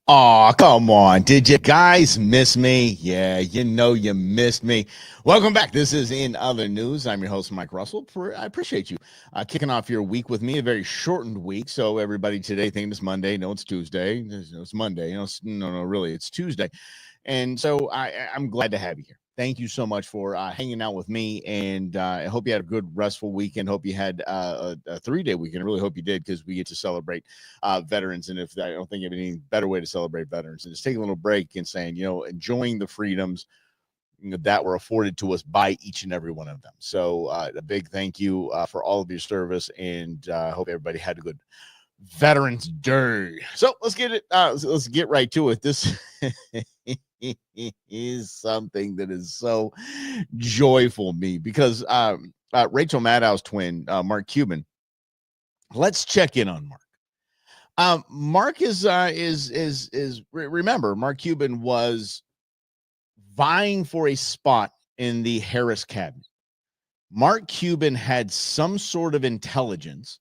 Oh, come on. Did you guys miss me? Yeah, you know you missed me. Welcome back. This is In Other News. I'm your host, Mike Russell. I appreciate you kicking off your week with me, a very shortened week. So everybody today thinking it's Monday. No, it's Tuesday. It's Monday. No, really, it's Tuesday. And so I'm glad to have you here. Thank you so much for hanging out with me. And I hope you had a good, restful weekend. Hope you had a 3-day weekend. I really hope you did because we get to celebrate veterans. And if I don't think of any better way to celebrate veterans, and just take a little break and saying, enjoying the freedoms that were afforded to us by each and every one of them. So a big thank you for all of your service. And I hope everybody had a good Veterans Day. So let's get it. Let's get right to it. This is something that is so joyful me because Rachel Maddow's twin, Mark Cuban. Let's check in on Mark. Mark remember Mark Cuban was vying for a spot in the Harris cabinet. Mark Cuban had some sort of intelligence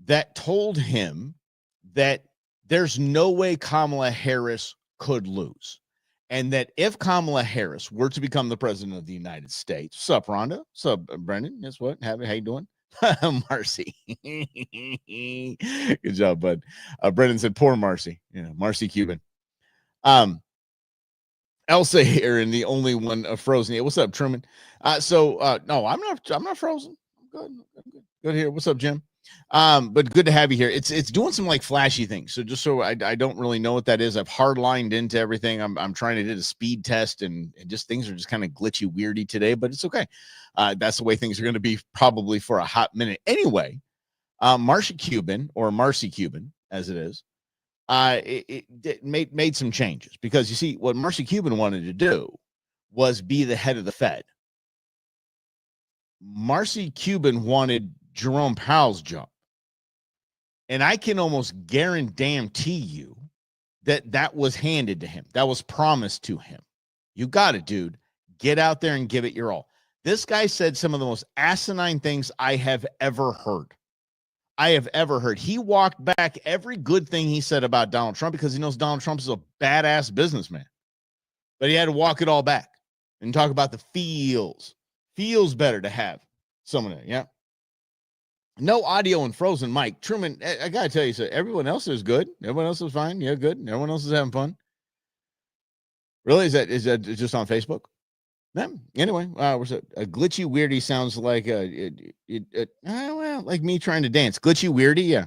that told him that there's no way Kamala Harris could lose. And that if Kamala Harris were to become the president of the United States, sup, Rhonda? Sup, Brendan? Guess what? How you doing? Marcy. Good job, bud. Brendan said, poor Marcy. Marcy Cuban. Elsa here, and the only one frozen. Yeah, what's up, Truman? No, I'm not frozen. I'm good. Good here. What's up, Jim? But good to have you here. It's doing some like flashy things. So just so I don't really know what that is. I've hardlined into everything. I'm trying to do a speed test, and just things are just kind of glitchy, weirdy today, but it's okay. That's the way things are going to be probably for a hot minute. Anyway, Marcy Cuban, or Marcy Cuban, as it is, it made some changes because you see what Marcy Cuban wanted to do was be the head of the Fed. Marcy Cuban wanted Jerome Powell's job. And I can almost guarantee you that was handed to him. That was promised to him. You got it, dude. Get out there and give it your all. This guy said some of the most asinine things I have ever heard. He walked back every good thing he said about Donald Trump because he knows Donald Trump is a badass businessman. But he had to walk it all back and talk about the feels. Feels better to have someone there. Yeah. No audio and frozen mic. Truman, I got to tell you, so everyone else is good. Everyone else is fine. Yeah, good. Everyone else is having fun. Really? Is that just on Facebook? Yeah. Anyway, what's a glitchy weirdy sounds like like me trying to dance. Glitchy weirdy, yeah.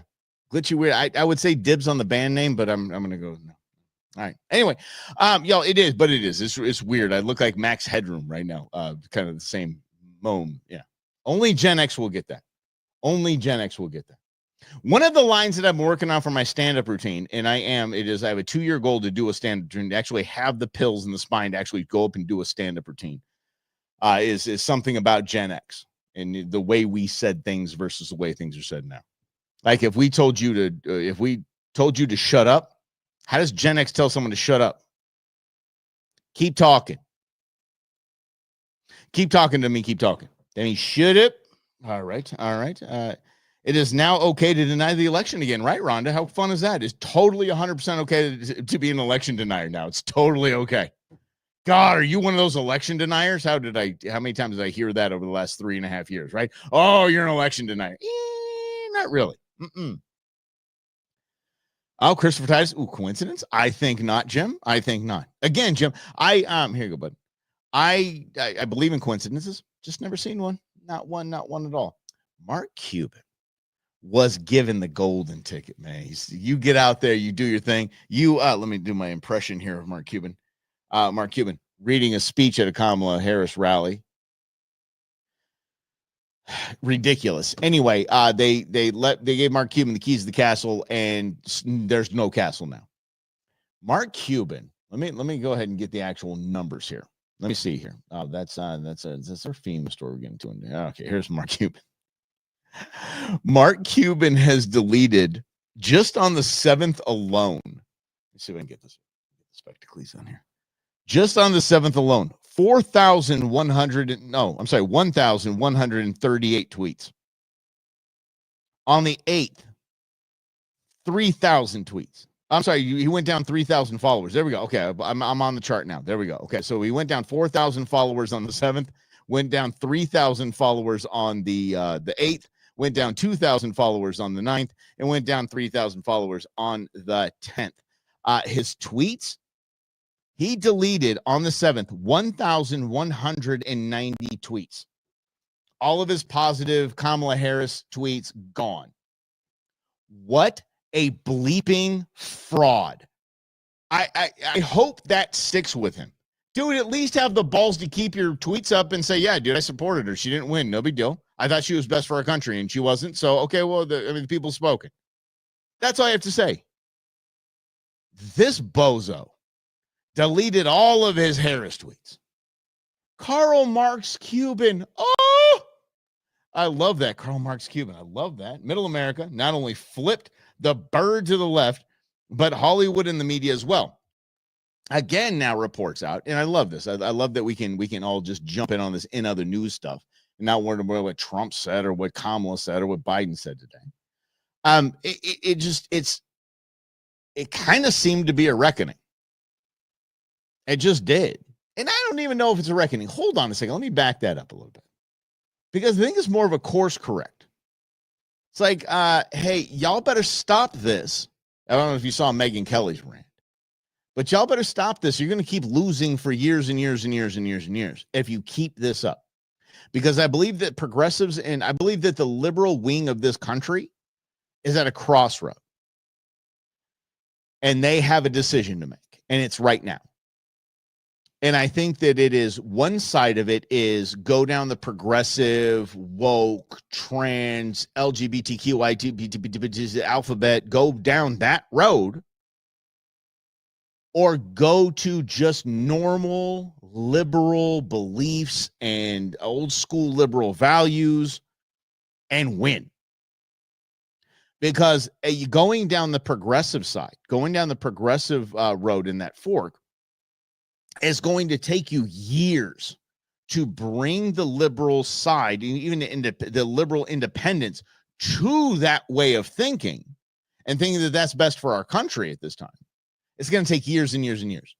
Glitchy weird. I would say dibs on the band name, but I'm gonna go no. All right. Anyway, y'all, it is. It's weird. I look like Max Headroom right now. Kind of the same moan. Yeah. Only Gen X will get that. Only Gen X will get that. One of the lines that I'm working on for my stand-up routine, and I have a 2-year goal to do a stand-up routine, to actually have the pills in the spine to actually go up and do a stand-up routine, is something about Gen X and the way we said things versus the way things are said now. Like if we told you to shut up, how does Gen X tell someone to shut up? Keep talking. Keep talking to me. Keep talking. Then he should it. All right. It is now okay to deny the election again, right, Rhonda? How fun is that? It's totally 100% okay to be an election denier now. It's totally okay. God, are you one of those election deniers? How many times did I hear that over the last 3.5 years, right? Oh, you're an election denier. Not really. Oh, Christopher Titus. Ooh, coincidence? I think not, Jim. I think not. Again, Jim, here you go, bud. I believe in coincidences. Just never seen one. Not one at all. Mark Cuban was given the golden ticket, man. You get out there, you do your thing. Let me do my impression here of Mark Cuban. Mark Cuban reading a speech at a Kamala Harris rally. Ridiculous. Anyway, they gave Mark Cuban the keys to the castle, and there's no castle now. Mark Cuban. Let me go ahead and get the actual numbers here. Let me see here. Oh, that's our FEMA story we're getting to. Okay, here's Mark Cuban. Mark Cuban has deleted just on the 7th alone. Let's see if I can get this spectacles on here. Just on the 7th alone, 1,138 tweets. On the 8th, 3,000 tweets. I'm sorry, he went down 3,000 followers. There we go. Okay, I'm on the chart now. There we go. Okay, so he went down 4,000 followers on the 7th, went down 3,000 followers on the 8th, went down 2,000 followers on the 9th, and went down 3,000 followers on the 10th. His tweets, he deleted on the 7th 1,190 tweets. All of his positive Kamala Harris tweets gone. What a bleeping fraud. I hope that sticks with him. Dude, at least have the balls to keep your tweets up and say, yeah, dude, I supported her. She didn't win. No big deal. I thought she was best for our country, and she wasn't. So, okay, well, the people spoken. That's all I have to say. This bozo deleted all of his Harris tweets. Karl Marx Cuban. Oh, I love that. Karl Marx Cuban. I love that. Middle America not only flipped the bird to the left, but Hollywood and the media as well. Again, now reports out, and I love this. I love that we can all just jump in on this in other news stuff and not worry about what Trump said or what Kamala said or what Biden said today. It kind of seemed to be a reckoning. It just did. And I don't even know if it's a reckoning. Hold on a second. Let me back that up a little bit. Because I think it's more of a course correct. It's like, hey, y'all better stop this. I don't know if you saw Megyn Kelly's rant, but y'all better stop this. You're going to keep losing for years and years and years and years and years if you keep this up. Because I believe that progressives and I believe that the liberal wing of this country is at a crossroad. And they have a decision to make. And it's right now. And I think that it is one side of it is go down the progressive, woke, trans, LGBTQI, alphabet, go down that road, or go to just normal liberal beliefs and old school liberal values and win. Because going down the progressive side, going down the progressive road in that fork, is going to take you years to bring the liberal side, even the liberal independents, to that way of thinking and thinking that that's best for our country at this time. It's going to take years and years and years.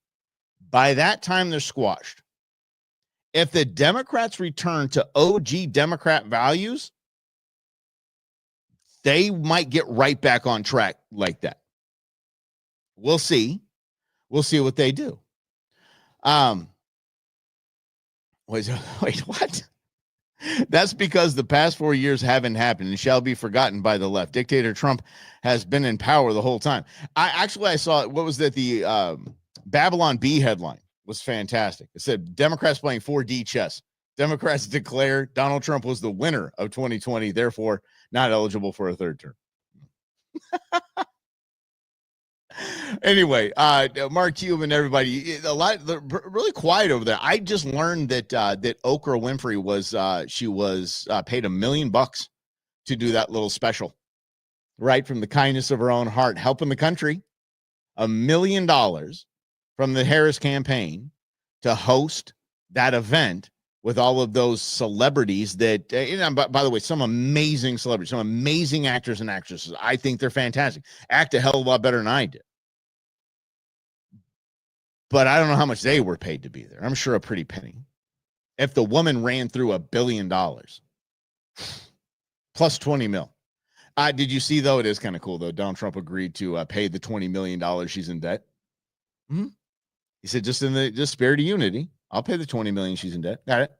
By that time, they're squashed. If the Democrats return to OG Democrat values, they might get right back on track like that. We'll see. We'll see what they do. Wait, what? That's because the past 4 years haven't happened and shall be forgotten by the left. Dictator Trump has been in power the whole time. I saw, what was that? The Babylon Bee headline was fantastic. It said Democrats playing 4D chess. Democrats declare Donald Trump was the winner of 2020, therefore not eligible for a third term. Anyway, Mark Cuban, everybody, really quiet over there. I just learned that Oprah Winfrey was paid $1 million to do that little special, right, from the kindness of her own heart, helping the country. $1 million from the Harris campaign to host that event with all of those celebrities that, by the way, some amazing celebrities, some amazing actors and actresses. I think they're fantastic. Act a hell of a lot better than I did. But I don't know how much they were paid to be there. I'm sure a pretty penny. If the woman ran through $1 billion plus 20 mil. Did you see, though? It is kind of cool, though. Donald Trump agreed to pay the $20 million she's in debt. Mm-hmm. He said, just in the spirit of unity, I'll pay the $20 million she's in debt. Got it.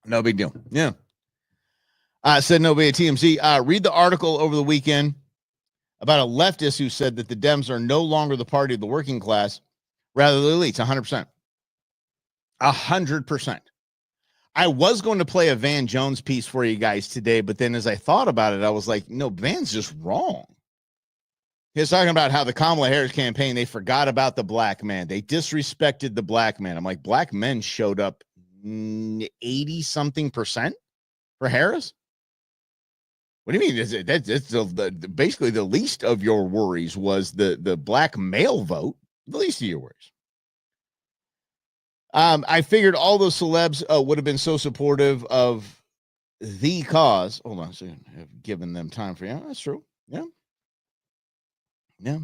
No big deal. Yeah. Said nobody at TMZ. Read the article over the weekend about a leftist who said that the Dems are no longer the party of the working class, rather the elites. 100%. 100%. I was going to play a Van Jones piece for you guys today, but then as I thought about it, I was like, no, Van's just wrong. He was talking about how the Kamala Harris campaign, they forgot about the black man. They disrespected the black man. I'm like, black men showed up 80-something% for Harris? What do you mean? That's basically the least of your worries was the black male vote. The least of your worries. I figured all those celebs would have been so supportive of the cause. Hold on a second. I've given them time for you. Yeah, that's true. Yeah. Yeah.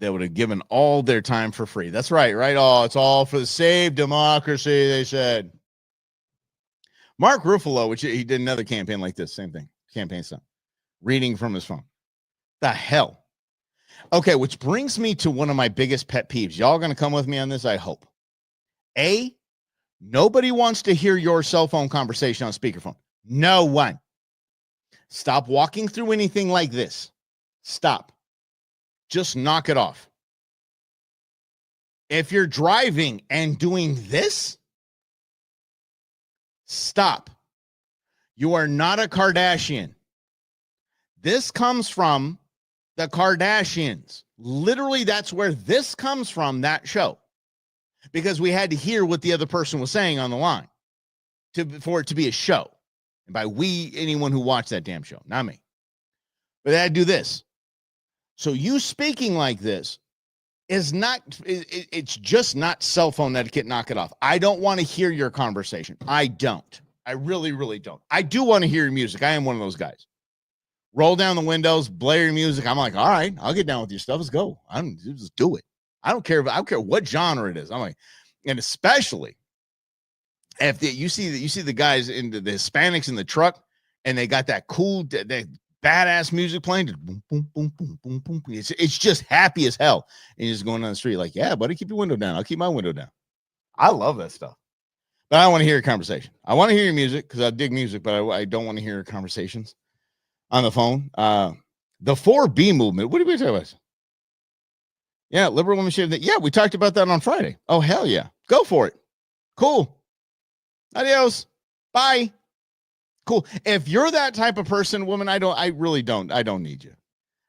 they would have given all their time for free. That's right, right? Oh, it's all for the save democracy, they said. Mark Ruffalo, which he did another campaign like this, same thing, campaign stuff, reading from his phone. The hell? Okay, which brings me to one of my biggest pet peeves. Y'all going to come with me on this, I hope. A, nobody wants to hear your cell phone conversation on speakerphone. No one. Stop walking through anything like this. Stop. Just knock it off. If you're driving and doing this, stop. You are not a Kardashian. This comes from the Kardashians. Literally, that's where this comes from, that show. Because we had to hear what the other person was saying on the line for it to be a show. And by we, anyone who watched that damn show, not me. But they had to do this. So you speaking like this is not, it's just not cell phone etiquette. Knock it off. I don't want to hear your conversation. I don't. I really, really don't. I do want to hear your music. I am one of those guys. Roll down the windows, blare your music. I'm like, all right, I'll get down with your stuff. Let's go. Just do it. I don't care what genre it is. I'm like, and especially if you see the guys in the Hispanics in the truck, and they got that cool, that badass music playing. Boom, boom, boom, boom, boom, boom. It's just happy as hell. And you're just going down the street like, yeah, buddy, keep your window down. I'll keep my window down. I love that stuff. But I want to hear your conversation. I want to hear your music because I dig music, but I don't want to hear conversations on the phone. The 4B movement. What did we talk about? Yeah, liberal women should. Yeah, we talked about that on Friday. Oh, hell yeah. Go for it. Cool. Adios. Bye. Cool. If you're that type of person, woman, I don't need you.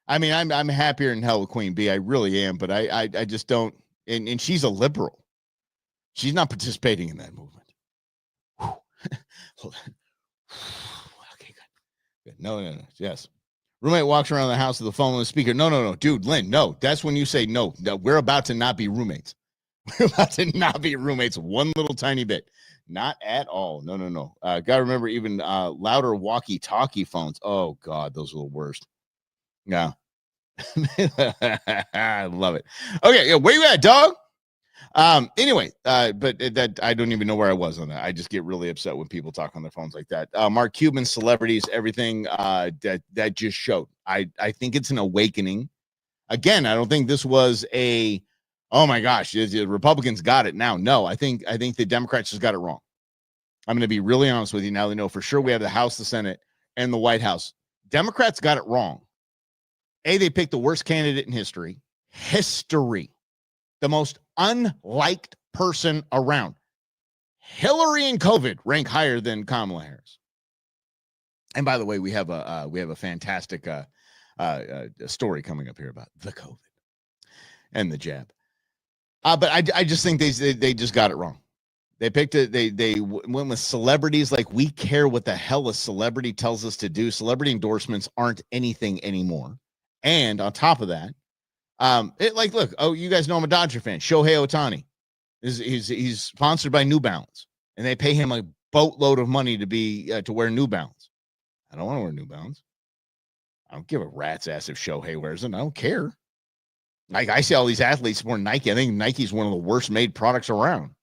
I mean, I'm happier in hell with Queen Bee. I really am, but I just don't. And she's a liberal. She's not participating in that movement. Hold on. Okay, good. No. Yes. Roommate walks around the house with the phone on the speaker. No. Dude, Lynn, no. That's when you say no. We're about to not be roommates. We're about to not be roommates one little tiny bit. Not at all. No. Gotta remember even louder walkie-talkie phones. Oh, God, those are the worst. Yeah. I love it. Okay, yeah, where you at, dog? Anyway, but that I don't even know where I was on that. I just get really upset when people talk on their phones like that. Mark Cuban, celebrities, everything that just showed. I think it's an awakening. Again, I don't think this was a, oh my gosh, the Republicans got it now. No, I think the Democrats just got it wrong. I'm going to be really honest with you. Now they know for sure we have the House, the Senate, and the White House. Democrats got it wrong. They picked the worst candidate in history. The most unliked person around. Hillary and COVID rank higher than Kamala Harris. And by the way, we have a fantastic story coming up here about the COVID and the jab. But I just think they just got it wrong. They picked it. They went with celebrities. Like, we care what the hell a celebrity tells us to do. Celebrity endorsements aren't anything anymore. And on top of that, look, you guys know I'm a Dodger fan. Shohei Ohtani he's sponsored by New Balance, and they pay him a boatload of money to wear New Balance. I don't want to wear New Balance. I don't give a rat's ass if Shohei wears it. I don't care. Like, I see all these athletes wear Nike. I think Nike's one of the worst made products around. I'm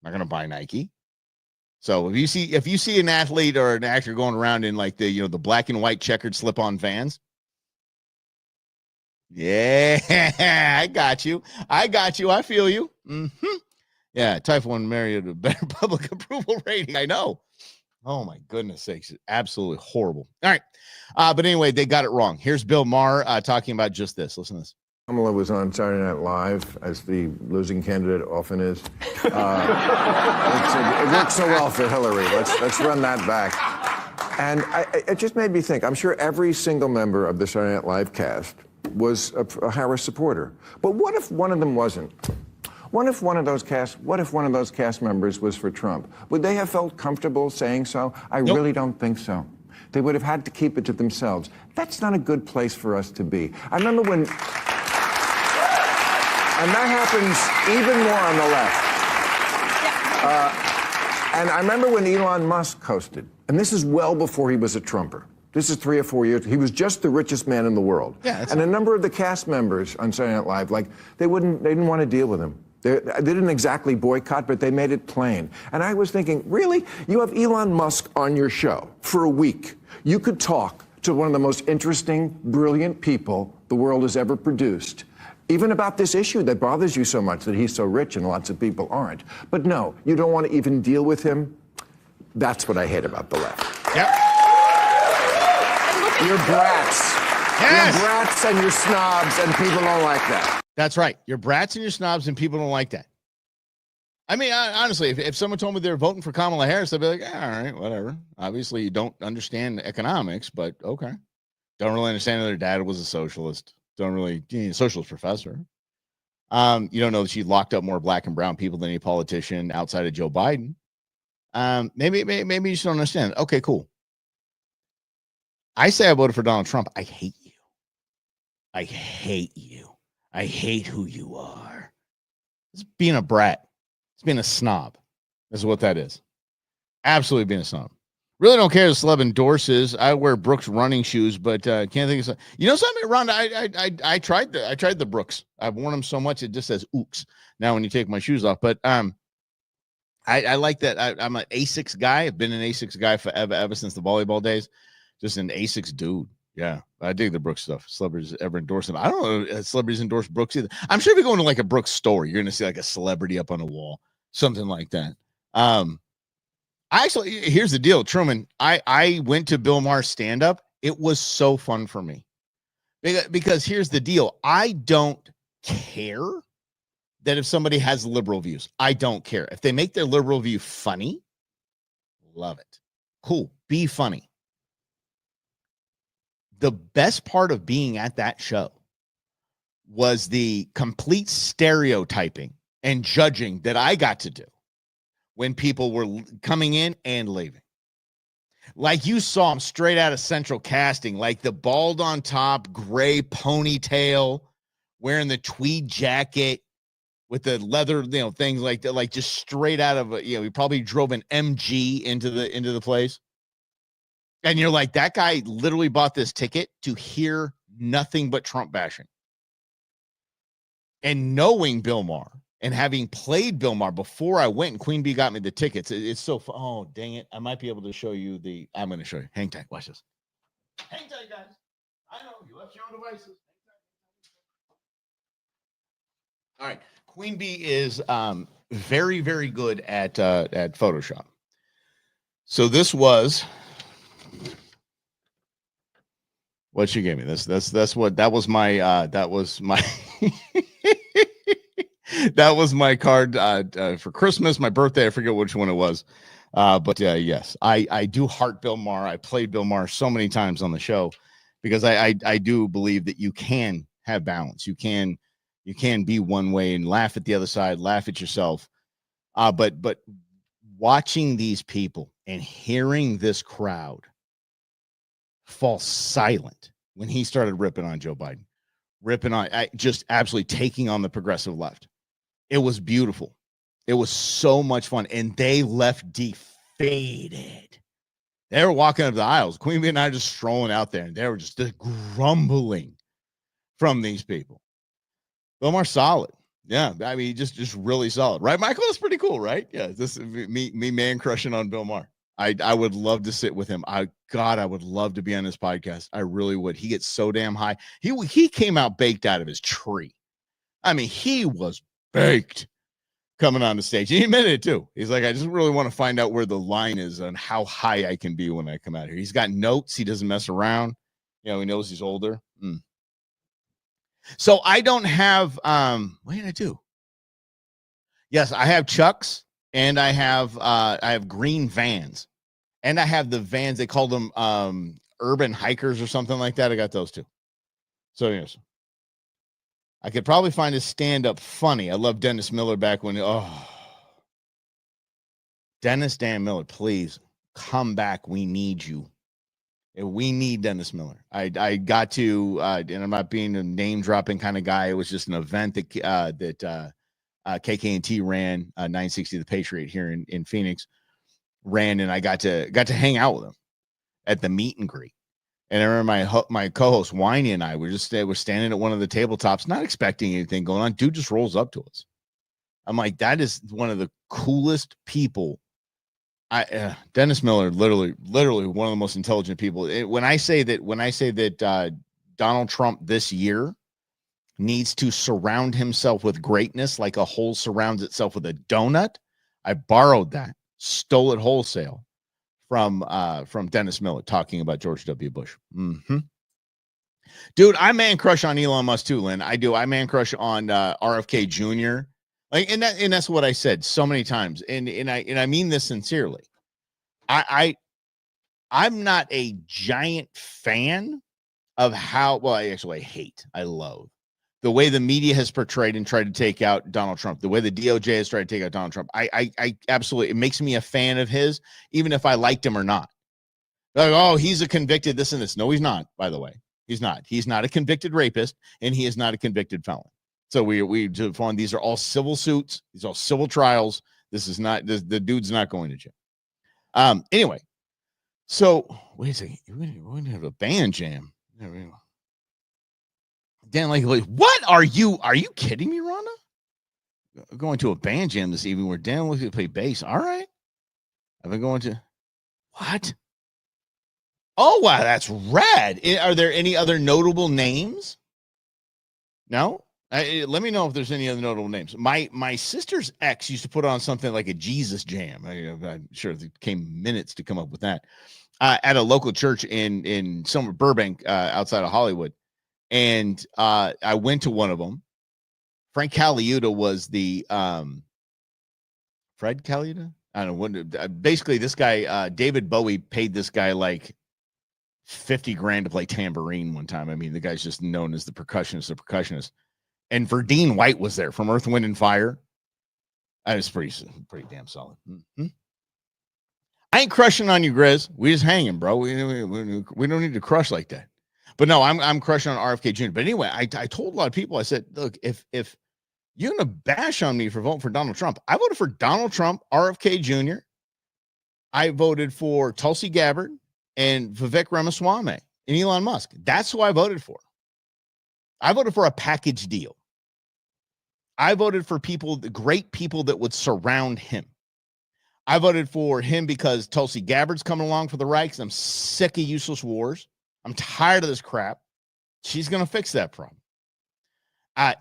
not going to buy Nike. So if you see an athlete or an actor going around in like the black and white checkered slip-on Vans, yeah, I got you. I feel you. Mm-hmm. Yeah, Typhoon Marriott a better public approval rating. I know. Oh my goodness sakes, it's absolutely horrible. All right, but anyway, they got it wrong. Here's Bill Maher talking about just this. Listen to this. Kamala was on Saturday Night Live, as the losing candidate often is. It worked so well for Hillary. Let's run that back. And it just made me think. I'm sure every single member of the Saturday Night Live cast was a Harris supporter. But what if one of them wasn't? What if one of those cast members was for Trump? Would they have felt comfortable saying so? I really don't think so. They would have had to keep it to themselves. That's not a good place for us to be. I remember when, and that happens even more on the left. And I remember when Elon Musk hosted, and this is well before he was a Trumper. This is 3 or 4 years. He was just the richest man in the world. Yeah, and a number of the cast members on Saturday Night Live, like, they didn't want to deal with him. They didn't exactly boycott, but they made it plain. And I was thinking, really? You have Elon Musk on your show for a week. You could talk to one of the most interesting, brilliant people the world has ever produced, even about this issue that bothers you so much, that he's so rich and lots of people aren't. But no, you don't want to even deal with him. That's what I hate about the left. Yep. You're brats. Yes. You're brats and you're snobs, and people don't like that. That's right. You're brats and you're snobs, and people don't like that. I mean, honestly, if someone told me they're voting for Kamala Harris, I'd be like, all right, whatever. Obviously, you don't understand economics, but okay. Don't really understand that their dad was a socialist. Don't really, socialist professor. You don't know that she locked up more black and brown people than any politician outside of Joe Biden. Maybe you just don't understand. Okay, cool. I say I voted for Donald Trump. I hate you. I hate you. I hate who you are. It's being a brat. It's being a snob. That's what that is. Absolutely being a snob. Really don't care if celeb endorses. I wear Brooks running shoes, but can't think of something. You know something, Ron? I tried the Brooks. I've worn them so much it just says oops now when you take my shoes off. But I like that. I'm an Asics guy. I've been an Asics guy ever since the volleyball days. Just an Asics dude. Yeah, I dig the Brooks stuff. Celebrities ever endorse them? I don't know if celebrities endorse Brooks either. I'm sure if you go into like a Brooks store, you're going to see like a celebrity up on a wall, something like that. Here's the deal, Truman. I went to Bill Maher's stand-up. It was so fun for me. Because here's the deal. I don't care that if somebody has liberal views. I don't care. If they make their liberal view funny, love it. Cool. Be funny. The best part of being at that show was the complete stereotyping and judging that I got to do when people were coming in and leaving. Like you saw them straight out of Central Casting, like the bald on top, gray ponytail, wearing the tweed jacket with the leather, things like that, like just straight out of he probably drove an MG into the place. And you're like, that guy literally bought this ticket to hear nothing but Trump bashing. And knowing Bill Maher and having played Bill Maher before I went and Queen Bee got me the tickets, it's so fun. Oh, dang it. I might be able to show you I'm going to show you. Hang tight. Watch this. Hang tight, guys. I know. You left your own devices. All right. Queen Bee is very, very good at Photoshop. So this was... what she gave me. That was my that was my card for Christmas, my birthday. I forget which one it was. But yes, I do heart Bill Maher. I played Bill Maher so many times on the show because I do believe that you can have balance. You can be one way and laugh at the other side, laugh at yourself. But watching these people and hearing this crowd fall silent when he started ripping on Joe Biden, just absolutely taking on the progressive left. It was beautiful. It was so much fun. And they left defeated. They were walking up the aisles. Queen Bee and I just strolling out there, and they were just grumbling from these people. Bill Maher's solid. Yeah, I mean, just really solid. Right, Michael? That's pretty cool, right? Yeah, this is me man crushing on Bill Maher. I would love to sit with him. I would love to be on his podcast. I really would. He gets so damn high. He came out baked out of his tree. I mean, he was baked coming on the stage. He admitted it too. He's like, I just really want to find out where the line is on how high I can be when I come out here. He's got notes. He doesn't mess around. He knows he's older. So I don't have, what did I do? Yes, I have Chucks and I have green Vans. And I have the Vans, they call them urban hikers or something like that. I got those too. So yes, I could probably find his stand-up funny. I love Dennis Miller back when, Dennis Dan Miller, please come back. We need you. We need Dennis Miller. I got to, and I'm not being a name-dropping kind of guy. It was just an event that KK&T ran, 960 The Patriot here in Phoenix. Ran, and I got to hang out with him at the meet and greet. And I remember my co-host Winey and I were standing at one of the tabletops, not expecting anything going on. Dude just rolls up to us. I'm like, that is one of the coolest people. Dennis Miller, literally one of the most intelligent people. When I say that Donald Trump this year needs to surround himself with greatness like a hole surrounds itself with a donut, I borrowed that, stole it wholesale from Dennis Miller talking about George W. Bush. Mm-hmm. Dude, I man crush on Elon Musk too, Lynn. I do. I man crush on RFK Jr. Like, and that's what I said so many times, and I mean this sincerely. I'm not a giant fan of how well I hate. I loathe the way the media has portrayed and tried to take out Donald Trump, the way the DOJ has tried to take out Donald Trump. I absolutely, it makes me a fan of his, even if I liked him or not. Like, oh, he's a convicted this and this. No, he's not, by the way. He's not. He's not a convicted rapist, and he is not a convicted felon. So these are all civil suits. These are all civil trials. This is not, the dude's not going to jail. Anyway, so wait a second. We're going to have a band jam. Dan, like, what are you kidding me, Rhonda? Going to a band jam this evening where Dan looks to play bass. All right. I've been going to what? Oh, wow, that's rad. Are there any other notable names? No? Let me know if there's any other notable names. My sister's ex used to put on something like a Jesus jam. I'm sure it came minutes to come up with that. At a local church in somewhere Burbank, outside of Hollywood. And I went to one of them. Frank Caliuta was the Fred Caliuta? I don't know. Basically, this guy, David Bowie, paid this guy like $50,000 to play tambourine one time. I mean, the guy's just known as the percussionist. And Verdine White was there from Earth, Wind, and Fire. That was pretty damn solid. Mm-hmm. I ain't crushing on you, Grizz. We just hanging, bro. We don't need to crush like that. But no, I'm crushing on RFK Jr. But anyway, I told a lot of people, I said, look, if you're going to bash on me for voting for Donald Trump, I voted for Donald Trump, RFK Jr. I voted for Tulsi Gabbard and Vivek Ramaswamy and Elon Musk. That's who I voted for. I voted for a package deal. I voted for great people that would surround him. I voted for him because Tulsi Gabbard's coming along for the right because I'm sick of useless wars. I'm tired of this crap. She's going to fix that problem.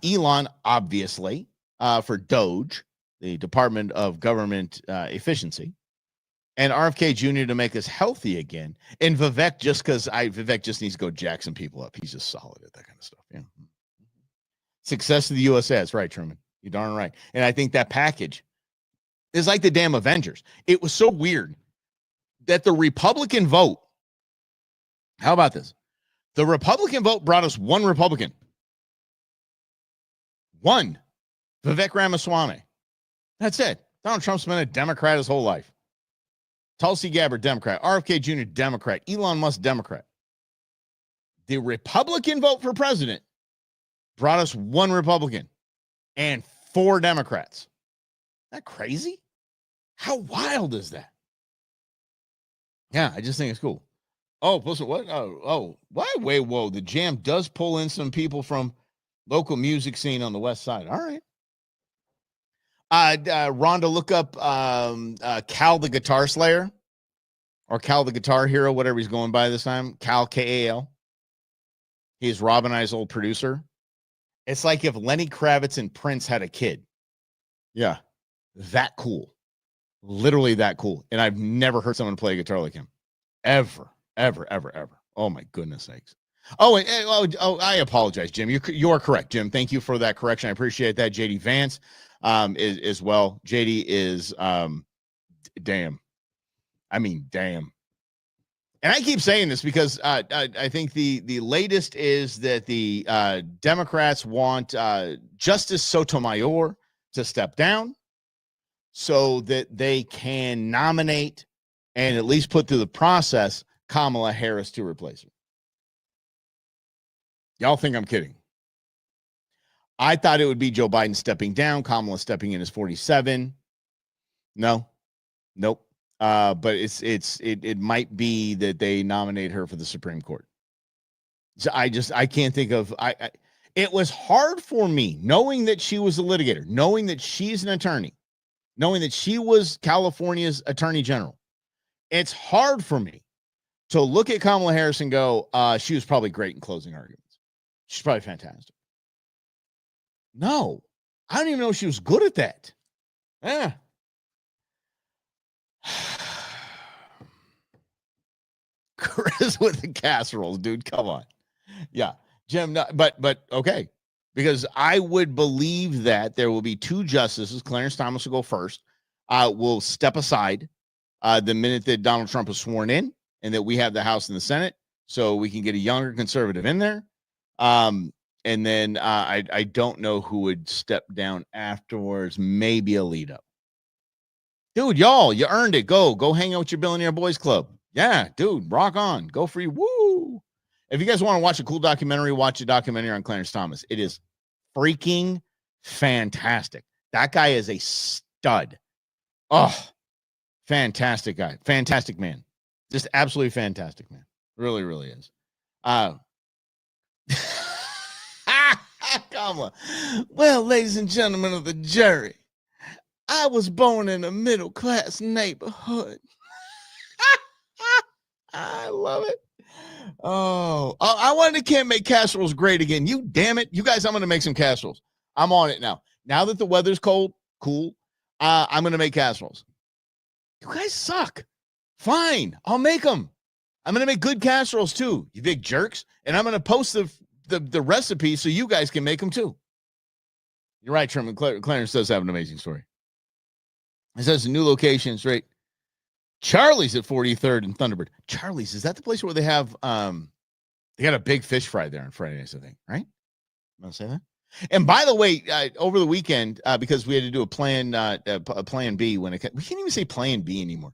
Elon, obviously, for DOGE, the Department of Government Efficiency, and RFK Jr. to make us healthy again. And Vivek, just because Vivek just needs to go jack some people up. He's just solid at that kind of stuff. Yeah. Success of the USA. That's right, Truman. You're darn right. And I think that package is like the damn Avengers. It was so weird that the Republican vote, how about this? The Republican vote brought us one Republican. One. Vivek Ramaswamy. That's it. Donald Trump's been a Democrat his whole life. Tulsi Gabbard, Democrat. RFK Jr., Democrat. Elon Musk, Democrat. The Republican vote for president brought us one Republican and 4 Democrats. Isn't that crazy? How wild is that? Yeah, I just think it's cool. Oh, what? Why? Wait, whoa. The jam does pull in some people from local music scene on the west side. All right. Rhonda, look up Cal the Guitar Slayer or Cal the Guitar Hero, whatever he's going by this time. Cal, K-A-L. He's Rob and I's old producer. It's like if Lenny Kravitz and Prince had a kid. Yeah, that cool. Literally that cool. And I've never heard someone play a guitar like him. Ever. Oh, my goodness sakes. Oh, I apologize, Jim. You are correct, Jim. Thank you for that correction. I appreciate that. JD Vance is as well. JD is damn. I mean, damn. And I keep saying this because I think the latest is that the Democrats want Justice Sotomayor to step down so that they can nominate and at least put through the process Kamala Harris to replace her. Y'all think I'm kidding? I thought it would be Joe Biden stepping down, Kamala stepping in as 47. Nope. But it might be that they nominate her for the Supreme Court. So I can't think of, it was hard for me knowing that she was a litigator, knowing that she's an attorney, knowing that she was California's attorney general. It's hard for me to look at Kamala Harris and go, she was probably great in closing arguments. She's probably fantastic. No, I don't even know if she was good at that. Yeah. Chris with the casseroles, dude. Come on. Yeah. Jim, no, but okay. Because I would believe that there will be two justices. Clarence Thomas will go first. Will step aside the minute that Donald Trump is sworn in and that we have the House and the Senate so we can get a younger conservative in there. And then I don't know who would step down afterwards. Maybe Alito. Dude, y'all, you earned it. Go hang out with your Billionaire Boys Club. Yeah, dude, rock on. Go free. Woo. If you guys want to watch a cool documentary, watch a documentary on Clarence Thomas. It is freaking fantastic. That guy is a stud. Oh, fantastic guy. Fantastic man. Just absolutely fantastic man. Really, really is. Kamala. Well, ladies and gentlemen of the jury, I was born in a middle-class neighborhood. I love it. Oh, I wanted to Can't Make Casseroles great again. You damn it. You guys, I'm going to make some casseroles. I'm on it now. Now that the weather's cool, I'm going to make casseroles. You guys suck. Fine. I'll make them. I'm going to make good casseroles too, you big jerks. And I'm going to post the recipe so you guys can make them too. You're right, Truman. Clarence does have an amazing story. It says a new locations, right? Charlie's at 43rd and Thunderbird. Charlie's, is that the place where they have they got a big fish fry there on Friday nights, I think, right? I'm gonna say that. And by the way, over the weekend, because we had to do a plan B we can't even say plan B anymore.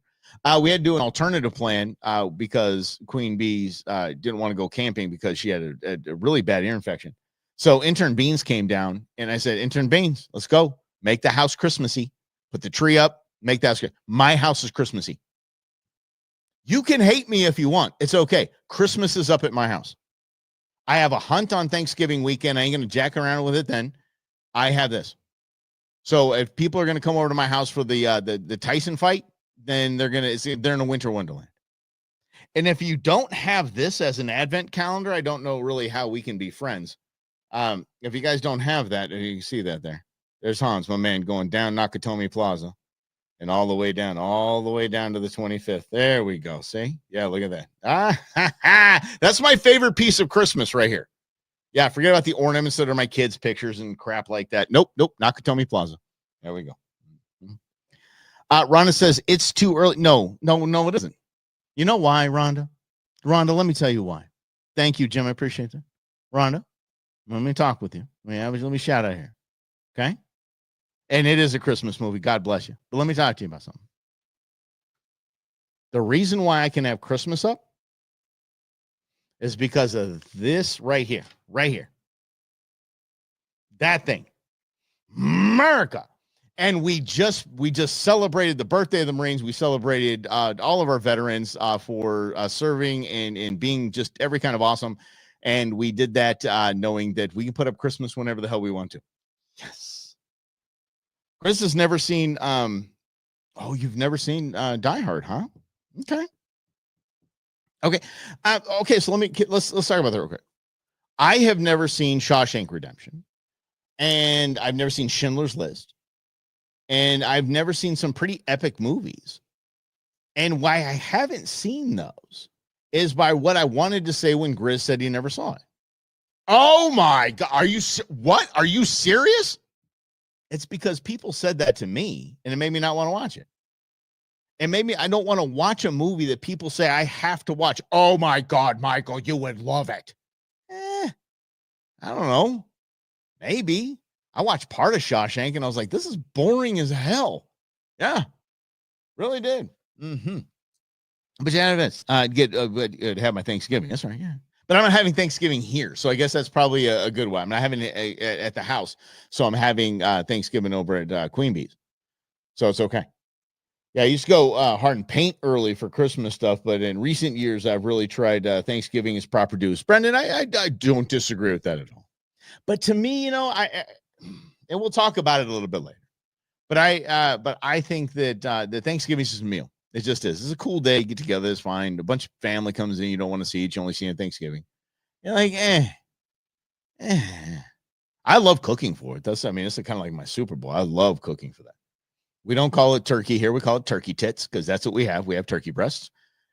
We had to do an alternative plan because Queen Bee's didn't want to go camping because she had a really bad ear infection. So intern Beans came down and I said, intern Beans, let's go make the house Christmassy, put the tree up, make that. My house is Christmassy. You can hate me if you want. It's okay. Christmas is up at my house. I have a hunt on Thanksgiving weekend. I ain't going to jack around with it then. I have this. So if people are going to come over to my house for the Tyson fight, then they're in a winter wonderland. And if you don't have this as an advent calendar, I don't know really how we can be friends. If you guys don't have that, you can see that there. There's Hans, my man, going down Nakatomi Plaza. And all the way down to the 25th. There we go. See? Yeah, look at that. That's my favorite piece of Christmas right here. Yeah, forget about the ornaments that are my kids' pictures and crap like that. Nope. Nakatomi Plaza. There we go. Rhonda says, it's too early. No, it isn't. You know why, Rhonda? Rhonda, let me tell you why. Thank you, Jim. I appreciate that. Rhonda, let me talk with you. Let me shout out here. Okay? And it is a Christmas movie. God bless you. But let me talk to you about something. The reason why I can have Christmas up is because of this right here. Right here. That thing. America. And we just celebrated the birthday of the Marines. We celebrated all of our veterans for serving and being just every kind of awesome. And we did that knowing that we can put up Christmas whenever the hell we want to. Yes. Chris has never seen you've never seen Die Hard, huh? Okay, so let's talk about that real quick. I have never seen Shawshank Redemption, and I've never seen Schindler's List, and I've never seen some pretty epic movies. And why I haven't seen those is by what I wanted to say when Grizz said he never saw it. Oh my God, are you serious? It's because people said that to me, and it made me not want to watch it. And maybe I don't want to watch a movie that people say I have to watch. Oh my God, Michael, you would love it. I don't know. Maybe. I watched part of Shawshank, and I was like, this is boring as hell. Yeah, really did. Mm-hmm. But yeah, it is. Have my Thanksgiving. That's right, yeah. But I'm not having Thanksgiving here, so I guess that's probably a good one. I'm not having it at the house, so I'm having Thanksgiving over at Queen Bee's, so it's okay. Yeah, I used to go hard and paint early for Christmas stuff, but in recent years, I've really tried Thanksgiving as proper dues. Brendan, I don't disagree with that at all. But to me, and we'll talk about it a little bit later. But I think that the Thanksgiving is just a meal. It just is. It's a cool day. Get together. It's fine. A bunch of family comes in. You don't want to see it. You only see it on Thanksgiving. You're like, eh. I love cooking for it. It's kind of like my Super Bowl. I love cooking for that. We don't call it turkey here. We call it turkey tits because that's what we have. We have turkey breasts,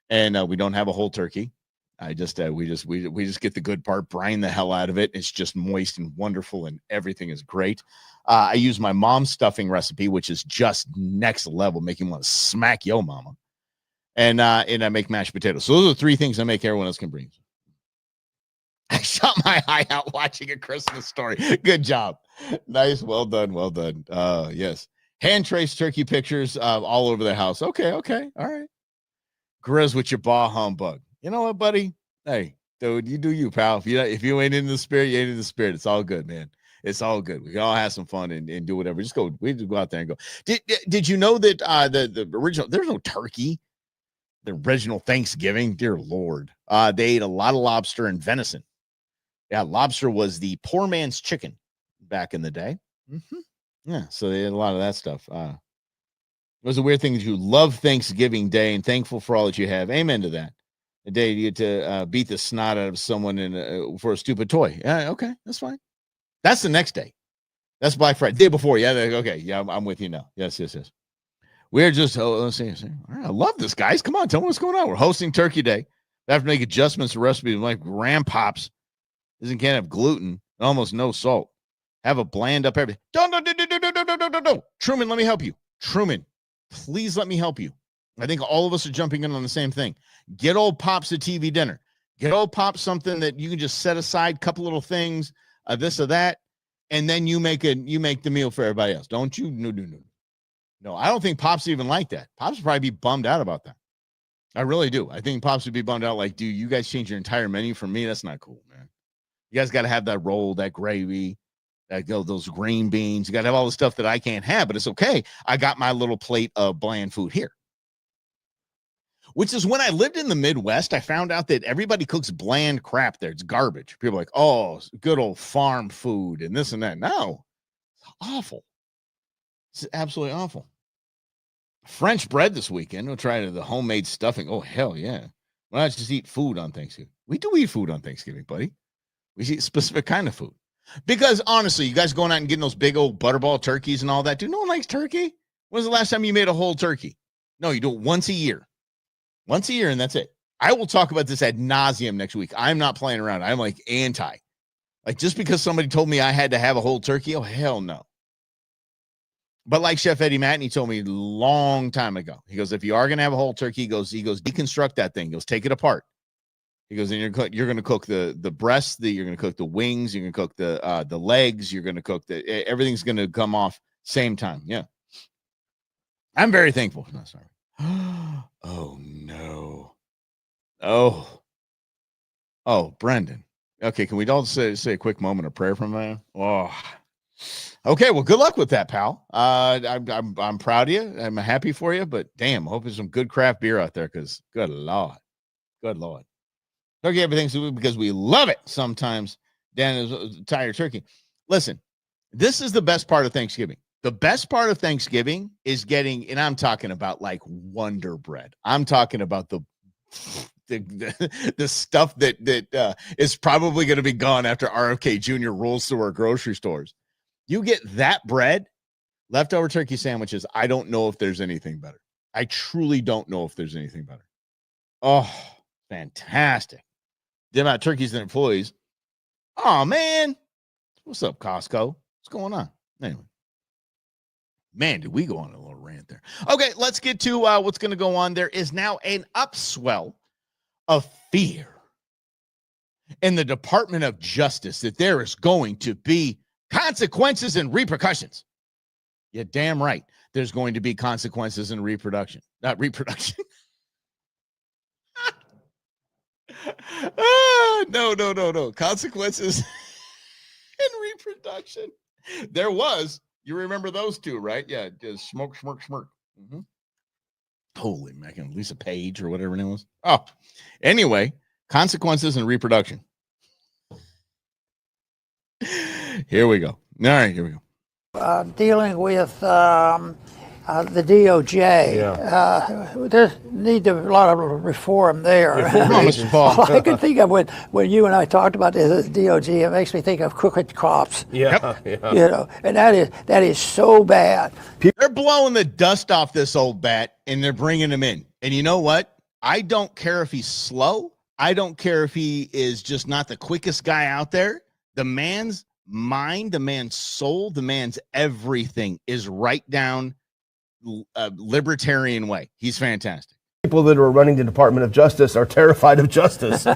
and we don't have a whole turkey. We just get the good part, brine the hell out of it. It's just moist and wonderful, and everything is great. I use my mom's stuffing recipe, which is just next level, making me want to smack yo mama. And I make mashed potatoes. So those are three things I make everyone else can bring. I shot my eye out watching A Christmas Story. Good job. Nice. Well done. Well done. Yes. Hand traced turkey pictures all over the house. Okay. All right. Grizz with your bah humbug. You know what, buddy? Hey, dude, you do you, pal. If you ain't in the spirit, you ain't in the spirit. It's all good, man. It's all good. We can all have some fun and do whatever. We just go out there and go. Did you know that the original, there's no turkey, the original Thanksgiving? Dear Lord. They ate a lot of lobster and venison. Yeah, lobster was the poor man's chicken back in the day. Mm-hmm. Yeah, so they had a lot of that stuff. It was a weird thing that you love Thanksgiving Day and thankful for all that you have. Amen to that. The day you get to beat the snot out of someone for a stupid toy. Yeah, okay, that's fine. That's the next day. That's Black Friday. Day before. Yeah, okay. Yeah, I'm with you now. Yes. We're just, let's see. All right, I love this, guys. Come on, tell me what's going on. We're hosting Turkey Day. I have to make adjustments to recipes like grandpops. Can't have gluten, almost no salt. Have a bland up everything. No. Truman, let me help you. Truman, please let me help you. I think all of us are jumping in on the same thing. Get old Pops a TV dinner. Get old Pops something that you can just set aside, couple little things, this or that, and then you make the meal for everybody else. Don't you? No, I don't think Pops even like that. Pops would probably be bummed out about that. I really do. I think Pops would be bummed out like, dude, you guys change your entire menu for me? That's not cool, man. You guys got to have that roll, that gravy, those green beans. You got to have all the stuff that I can't have, but it's okay. I got my little plate of bland food here. Which is when I lived in the Midwest, I found out that everybody cooks bland crap there. It's garbage. People are like, oh, good old farm food and this and that. No, it's awful. It's absolutely awful. French bread this weekend. We'll try the homemade stuffing. Oh, hell yeah. Why not just eat food on Thanksgiving? We do eat food on Thanksgiving, buddy. We eat a specific kind of food. Because honestly, you guys going out and getting those big old butterball turkeys and all that. Dude, no one likes turkey. When's the last time you made a whole turkey? No, you do it once a year. Once a year, and that's it. I will talk about this ad nauseum next week. I'm not playing around. I'm like anti. Like just because somebody told me I had to have a whole turkey, oh, hell no. But like Chef Eddie Matney told me a long time ago, he goes, if you are going to have a whole turkey, he goes, deconstruct that thing. He goes, take it apart. He goes, and you're going to cook the breasts, you're going to cook the wings, you're going to cook the legs, you're going to cook everything's going to come off same time. Yeah. I'm very thankful. No, sorry. Oh no. Oh, Brendan. Okay, can we all say a quick moment of prayer from there? Oh. Okay, well, good luck with that, pal. I'm proud of you. I'm happy for you, but damn, I hope there's some good craft beer out there because good Lord. Turkey everything's because we love it sometimes. Dan is tired turkey. Listen, this is the best part of Thanksgiving. The best part of Thanksgiving is getting, and I'm talking about like Wonder Bread. I'm talking about the stuff that is probably going to be gone after RFK Jr. rolls through our grocery stores. You get that bread, leftover turkey sandwiches. I don't know if there's anything better. I truly don't know if there's anything better. Oh, fantastic. The amount of turkeys and employees. Oh, man. What's up, Costco? What's going on? Anyway. Man, did we go on a little rant there. Okay, let's get to what's going to go on. There is now an upswell of fear in the Department of Justice that there is going to be consequences and repercussions. Yeah, damn right. There's going to be consequences and reproduction. Not reproduction. No. Consequences and reproduction. There was. You remember those two, right? Yeah, just smoke. Mm-hmm. Holy mackin', Lisa Page or whatever her name was. Oh, anyway, consequences and reproduction. Here we go. All right, here we go. Dealing with the DOJ. There's need a lot of reform there. All I can think of when you and I talked about this DOJ, it makes me think of crooked cops. Yeah. You know, and that is so bad. They're blowing the dust off this old bat and they're bringing him in. And you know what? I don't care if he's slow. I don't care if he is just not the quickest guy out there. The man's mind, the man's soul, the man's everything is right down a libertarian way. He's fantastic. People that are running the Department of Justice are terrified of justice. So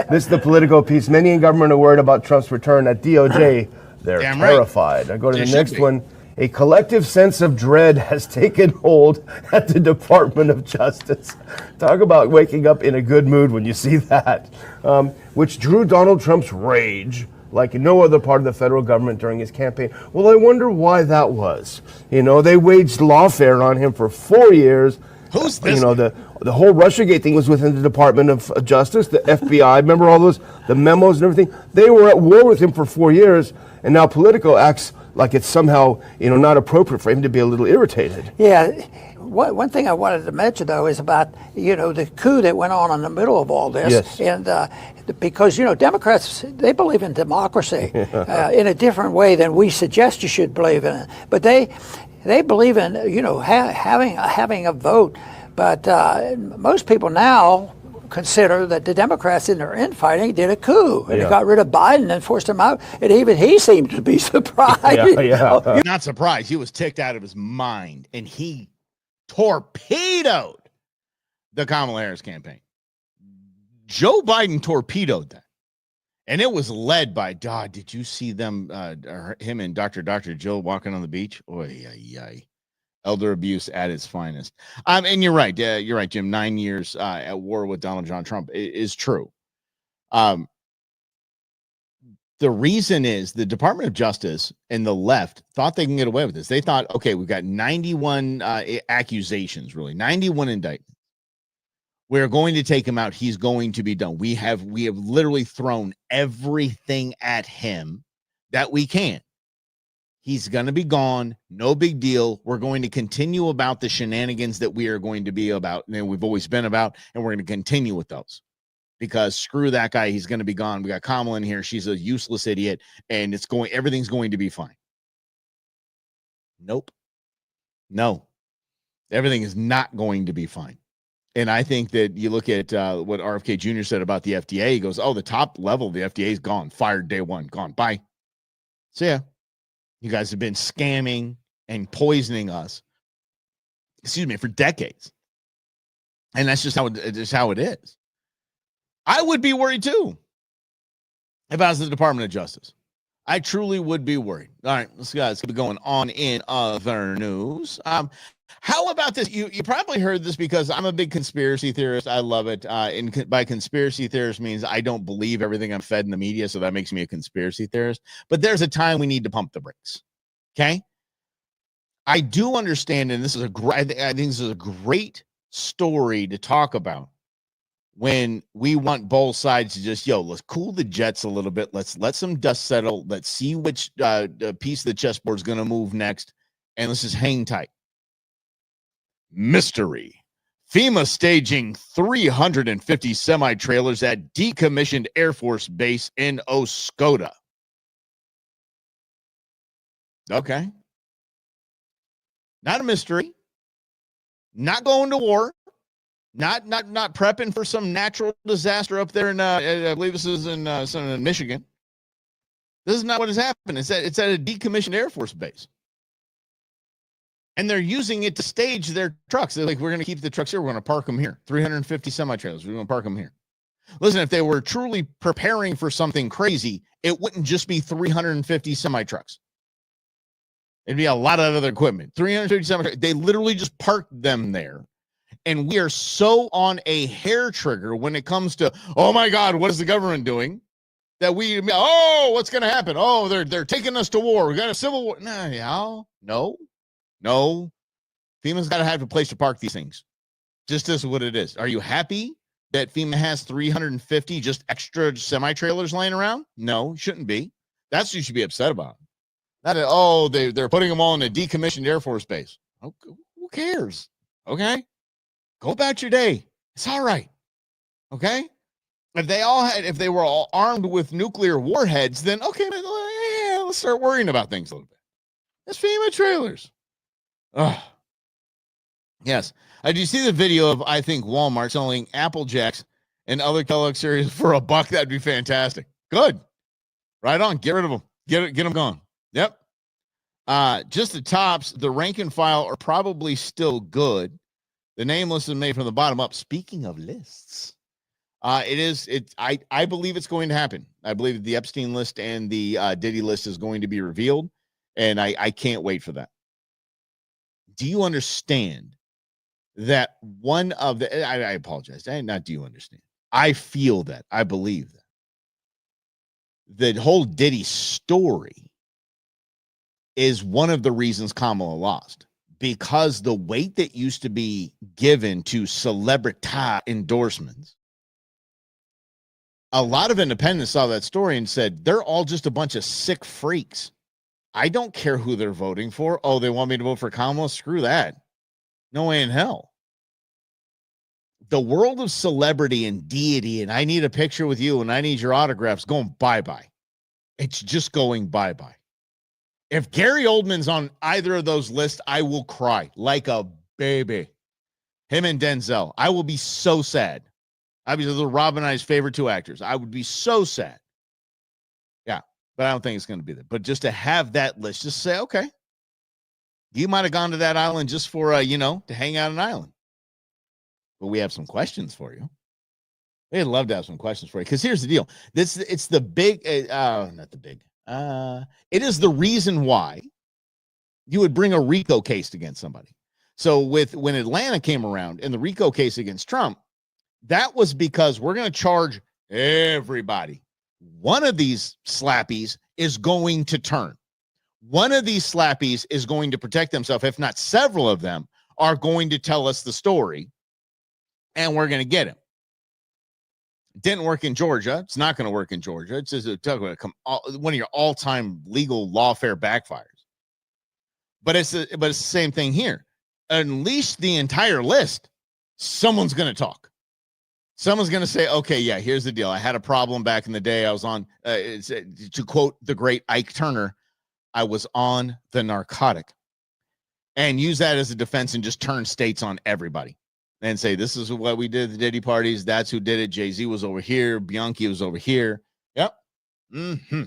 this is the political piece. Many in government are worried about Trump's return. At DOJ, they're terrified. I go to the next one. A collective sense of dread has taken hold at the Department of Justice. Talk about waking up in a good mood when you see that, which drew Donald Trump's rage like no other part of the federal government during his campaign. Well, I wonder why that was. You know, they waged lawfare on him for 4 years. Who's this? You know, the whole Russiagate thing was within the Department of Justice, the FBI. Remember all those, the memos and everything? They were at war with him for 4 years, and now Politico acts like it's somehow, you know, not appropriate for him to be a little irritated. Yeah. One thing I wanted to mention, though, is about, you know, the coup that went on in the middle of all this. Yes. And because, you know, Democrats, they believe in democracy in a different way than we suggest you should believe in it. But they believe in, you know, having a vote. But most people now consider that the Democrats in their infighting did a coup and they got rid of Biden and forced him out. And even he seemed to be surprised. Not surprised. He was ticked out of his mind, and he torpedoed the Kamala Harris campaign. Joe Biden torpedoed that. And it was led by, did you see them, him and Dr. Joe walking on the beach? Oy, ay, ay. Elder abuse at its finest. And you're right, Jim. 9 years at war with Donald John Trump is true. The reason is the Department of Justice and the left thought they can get away with this. They thought, okay, we've got 91 accusations, really, 91 indictments. We're going to take him out. He's going to be done. We have literally thrown everything at him that we can. He's going to be gone. No big deal. We're going to continue about the shenanigans that we are going to be about, and we've always been about, and we're going to continue with those. Because screw that guy, he's going to be gone. We got Kamala in here. She's a useless idiot, and everything's going to be fine. Nope. No. Everything is not going to be fine. And I think that you look at what RFK Jr. said about the FDA. He goes, the top level of the FDA is gone. Fired day one. Gone. Bye. See ya. You guys have been scamming and poisoning us, for decades. And that's just how it is. I would be worried too if I was the Department of Justice. I truly would be worried. All right, let's keep going on in other news. How about this? You probably heard this because I'm a big conspiracy theorist. I love it. By conspiracy theorist means I don't believe everything I'm fed in the media, so that makes me a conspiracy theorist. But there's a time we need to pump the brakes. Okay? I do understand, and this is I think this is a great story to talk about. When we want both sides to just, let's cool the jets a little bit. Let's let some dust settle. Let's see which piece of the chessboard is going to move next. And let's just hang tight. Mystery. FEMA staging 350 semi-trailers at decommissioned Air Force Base in Oscoda. Okay. Not a mystery. Not going to war. Not prepping for some natural disaster up there in I believe this is in Michigan. This is not what has happened. It's at a decommissioned Air Force base. And they're using it to stage their trucks. They're like, we're going to keep the trucks here. We're going to park them here. 350 semi-trailers. We're going to park them here. Listen, if they were truly preparing for something crazy, it wouldn't just be 350 semi-trucks. It'd be a lot of other equipment. 350 semi-trucks. They literally just parked them there. And we are so on a hair trigger when it comes to, oh my God, what is the government doing? That what's going to happen? Oh, they're taking us to war. We got a civil war. No. FEMA's got to have a place to park these things. Just as what it is. Are you happy that FEMA has 350 just extra semi-trailers laying around? No, shouldn't be. That's what you should be upset about. Not that, oh, they're putting them all in a decommissioned Air Force base. Oh, who cares? Okay? Go about your day. It's all right. Okay? If they were all armed with nuclear warheads, then okay, yeah, let's start worrying about things a little bit. It's FEMA trailers. Ugh. Yes. Did you see the video of, I think, Walmart selling Apple Jacks and other Kellogg cereals for $1? That'd be fantastic. Good. Right on. Get rid of them. Get them gone. Yep. Just the tops, the rank and file are probably still good. The name list is made from the bottom up. Speaking of lists, I believe it's going to happen. I believe the Epstein list and the Diddy list is going to be revealed, and I can't wait for that. Do you understand that one of the, I apologize. Not do you understand? I feel that. I believe that. The whole Diddy story is one of the reasons Kamala lost, because the weight that used to be given to celebrity endorsements, a lot of independents saw that story and said, they're all just a bunch of sick freaks. I don't care who they're voting for. Oh, they want me to vote for Kamala? Screw that. No way in hell. The world of celebrity and deity, and I need a picture with you, and I need your autographs, going bye-bye. It's just going bye-bye. If Gary Oldman's on either of those lists, I will cry like a baby. Him and Denzel. I will be so sad. I'd be Rob and I's favorite two actors. I would be so sad. Yeah, but I don't think it's going to be there. But just to have that list, just say, okay, you might have gone to that island just for, to hang out on an island. But we have some questions for you. We'd love to have some questions for you. Because here's the deal. It's the big, not the big. It is the reason why you would bring a RICO case against somebody. So when Atlanta came around and the RICO case against Trump, that was because we're going to charge everybody. One of these slappies is going to turn. One of these slappies is going to protect themselves, if not several of them are going to tell us the story, and we're going to get him. Didn't work in Georgia. It's not going to work in Georgia. It's just one of your all-time legal lawfare backfires. But it's the same thing here. Unleash the entire list. Someone's going to talk. Someone's going to say, okay, yeah, here's the deal. I had a problem back in the day. I was on, to quote the great Ike Turner, I was on the narcotic. And use that as a defense and just turn states on everybody. And say, this is what we did at the Diddy parties. That's who did it. Jay-Z was over here. Bianchi was over here. Yep. Mm-hmm.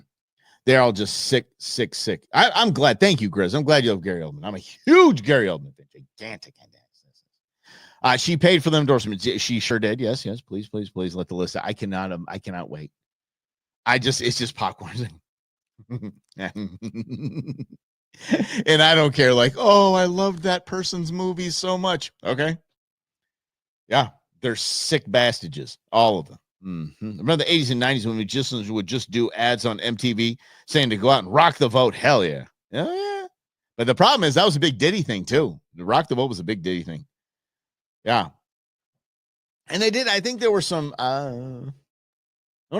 They're all just sick. I'm glad. Thank you, Grizz. I'm glad you have Gary Oldman. I'm a huge Gary Oldman fan. Gigantic. She paid for the endorsements. She sure did. Yes. Please let the list out. I cannot wait. It's just popcorn. And I don't care. Like, oh, I loved that person's movies so much. Okay. Yeah, they're sick bastages, all of them. Mm-hmm. Remember the 80s and 90s when we would just do ads on MTV saying to go out and rock the vote? Hell yeah. Yeah. But the problem is that was a big Diddy thing, too. The rock the vote was a big Diddy thing. Yeah. And they did. I think there were some, I want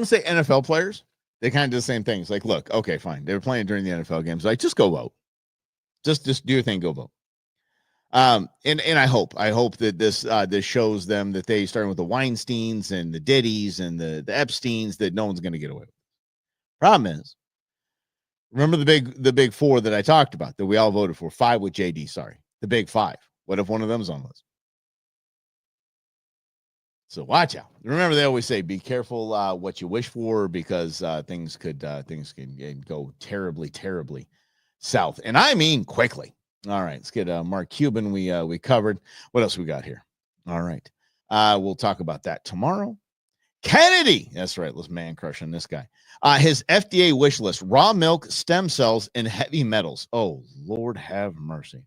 to say NFL players. They kind of did the same things. Like, look, okay, fine. They were playing during the NFL games. Like, just go vote. Just do your thing, go vote. And I hope that this shows them that they, starting with the Weinsteins and the Diddys and the Epsteins, that no one's going to get away with it. Problem is, remember the big four that I talked about that we all voted for? 5 with JD. Sorry, the big 5. What if one of them's on the list? So watch out. Remember, they always say, be careful what you wish for, because things can go terribly, terribly south, and I mean quickly. All right, let's get Mark Cuban. We covered. What else we got here? All right, we'll talk about that tomorrow. Kennedy, that's right. Let's man crush on this guy. His FDA wish list: raw milk, stem cells, and heavy metals. Oh, Lord have mercy.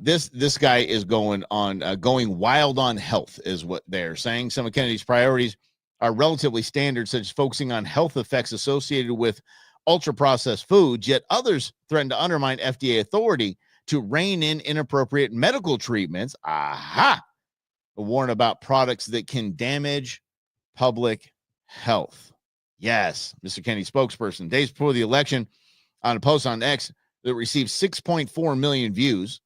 This guy is going wild on health, is what they're saying. Some of Kennedy's priorities are relatively standard, such as focusing on health effects associated with ultra-processed foods, yet others threaten to undermine FDA authority to rein in inappropriate medical treatments. Aha! A warning about products that can damage public health. Yes, Mr. Kennedy spokesperson, days before the election, on a post on X that received 6.4 million views.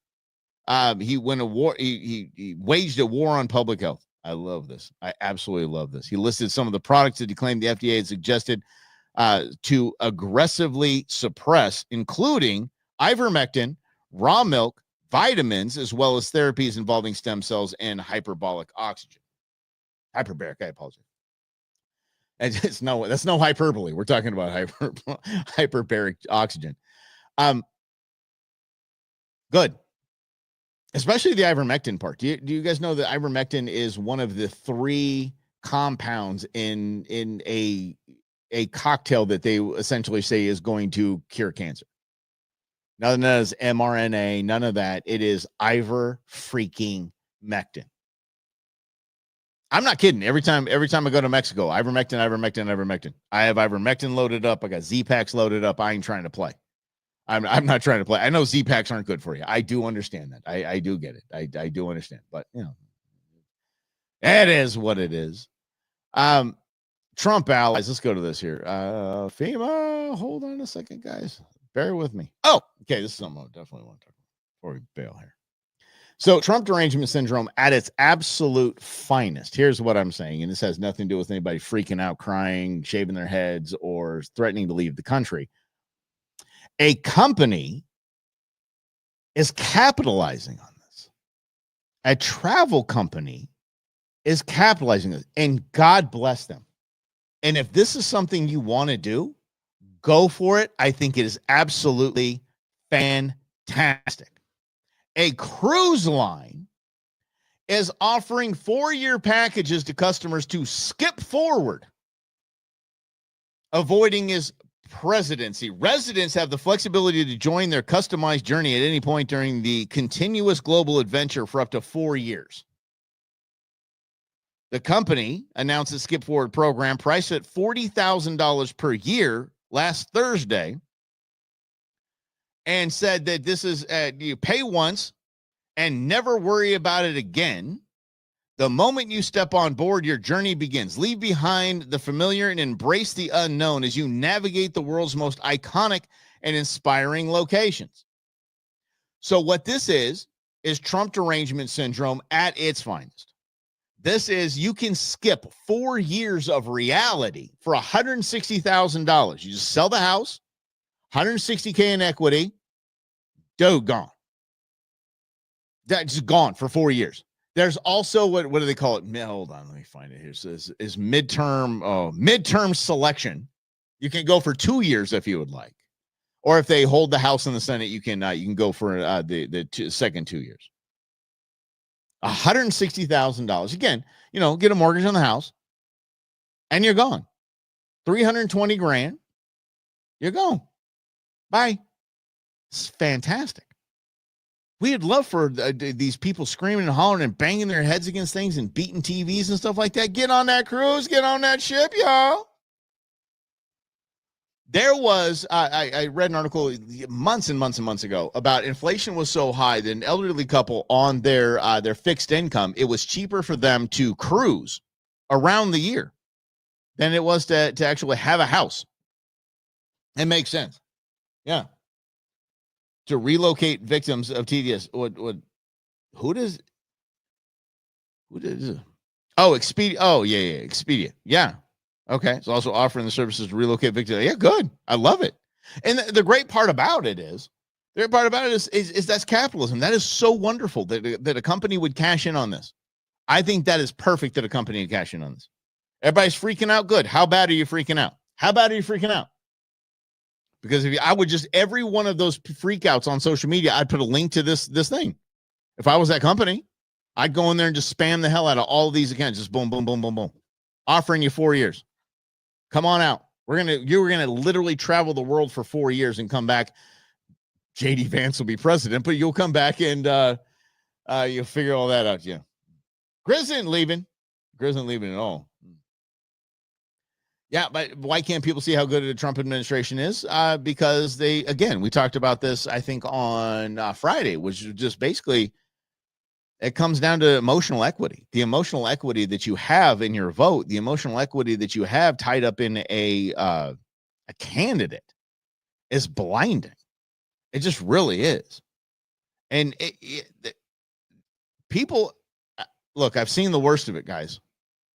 He went a war. He waged a war on public health. I love this. I absolutely love this. He listed some of the products that he claimed the FDA had suggested to aggressively suppress, including ivermectin, raw milk, vitamins, as well as therapies involving stem cells and hyperbaric oxygen. Hyperbaric, I apologize. And that's no hyperbole. We're talking about hyperbaric oxygen. Good. Especially the ivermectin part. Do you guys know that ivermectin is one of the 3 compounds in a cocktail that they essentially say is going to cure cancer? None of that is mRNA, none of that. It is ivermectin. I'm not kidding. Every time I go to Mexico, ivermectin. I have ivermectin loaded up. I got Z-Packs loaded up. I ain't trying to play. I'm not trying to play. I know Z-Packs aren't good for you. I do understand that. I do get it. I do understand. But, it is what it is. Trump allies. Let's go to this here. FEMA. Hold on a second, guys. Bear with me. Oh, okay. This is something I definitely want to talk about before we bail here. So Trump derangement syndrome at its absolute finest. Here's what I'm saying, and this has nothing to do with anybody freaking out, crying, shaving their heads, or threatening to leave the country. A company is capitalizing on this. A travel company is capitalizing on this, and God bless them. And if this is something you want to do, go for it. I think it is absolutely fantastic. A cruise line is offering 4-year packages to customers to skip forward, avoiding his presidency. Residents have the flexibility to join their customized journey at any point during the continuous global adventure for up to 4 years. The company announced a skip forward program priced at $40,000 per year last Thursday, and said that this is you pay once and never worry about it again. The moment you step on board, your journey begins. Leave behind the familiar and embrace the unknown as you navigate the world's most iconic and inspiring locations. So what this is Trump derangement syndrome at its finest. This is, you can skip 4 years of reality for $160,000. You just sell the house, $160K in equity, gone. That's gone for 4 years. There's also what do they call it? Hold on, let me find it here. So is midterm selection. You can go for 2 years if you would like, or if they hold the House and the Senate, you can go for the second 2 years. $160,000. Again, get a mortgage on the house, and you're gone. $320,000. You're gone. Bye. It's fantastic. We'd love for these people screaming and hollering and banging their heads against things and beating TVs and stuff like that. Get on that cruise. Get on that ship, y'all. There was, I read an article months and months and months ago about inflation was so high that an elderly couple on their fixed income, it was cheaper for them to cruise around the year than it was to actually have a house. It makes sense. Yeah. To relocate victims of TDS. Who does? Oh, Expedia. Oh, yeah, Expedia. Yeah. Okay. It's also offering the services to relocate victims. Yeah, good. I love it. And the great part about it is that's capitalism. That is so wonderful that a company would cash in on this. I think that is perfect that a company would cash in on this. Everybody's freaking out. Good. How bad are you freaking out? Because if I would just, every one of those freakouts on social media, I'd put a link to this thing. If I was that company, I'd go in there and just spam the hell out of all of these accounts. Just boom, boom, boom, boom, boom. Offering you 4 years. Come on out. You're gonna literally travel the world for 4 years and come back. JD Vance will be president, but you'll come back and you'll figure all that out. Yeah. Grizz isn't leaving at all. Yeah, but why can't people see how good the Trump administration is? Because we talked about this, I think, on Friday, which is just basically, it comes down to emotional equity. The emotional equity that you have in your vote, the emotional equity that you have tied up in a candidate is blinding. It just really is. And people, look, I've seen the worst of it, guys.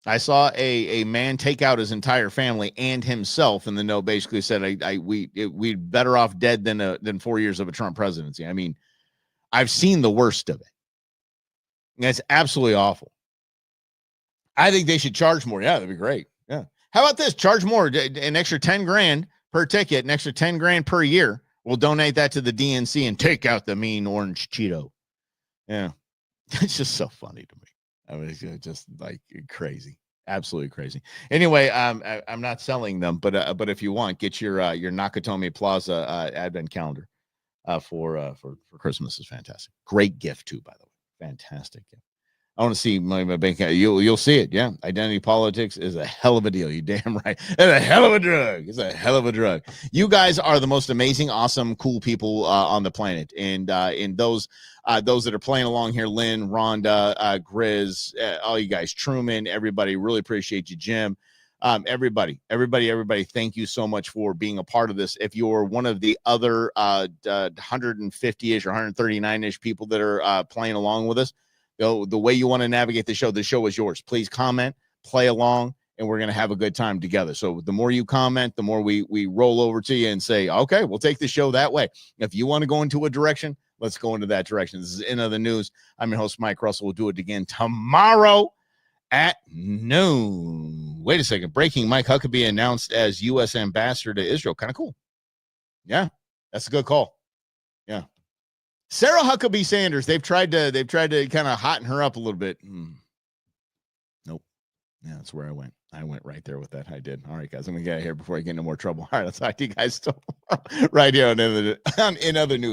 I saw a man take out his entire family and himself, and the note basically said, "We'd better off dead than 4 years of a Trump presidency." I mean, I've seen the worst of it. That's absolutely awful. I think they should charge more. Yeah, that'd be great. Yeah. How about this? Charge more, an extra 10 grand per ticket, an extra 10 grand per year. We'll donate that to the DNC and take out the mean orange Cheeto. Yeah. It's just so funny to me. I mean, it's just like crazy, absolutely crazy. Anyway, I'm not selling them, but if you want, get your Nakatomi Plaza advent calendar for Christmas. Is fantastic. Great gift too, by the way. Fantastic gift. I want to see my bank account. You'll see it. Yeah, identity politics is a hell of a deal. You damn right. It's a hell of a drug. It's a hell of a drug. You guys are the most amazing, awesome, cool people on the planet, and those that are playing along here, Lynn, Rhonda, Grizz, all you guys, Truman, everybody, really appreciate you, Jim. Everybody, thank you so much for being a part of this. If you're one of the other 150-ish or 139-ish people that are playing along with us, the way you want to navigate the show is yours. Please comment, play along, and we're going to have a good time together. So the more you comment, the more we roll over to you and say, okay, we'll take the show that way. If you want to go into a direction, let's go into that direction. This is In Other News. I'm your host, Mike Russell. We'll do it again tomorrow at noon. Wait a second. Breaking: Mike Huckabee announced as U.S. ambassador to Israel. Kind of cool. Yeah, that's a good call. Yeah. Sarah Huckabee Sanders. They've tried to kind of hotten her up a little bit. Nope. Yeah, that's where I went. I went right there with that. I did. All right, guys. I'm gonna get out of here before I get into more trouble. All right, let's talk to you guys tomorrow right here on In Other News.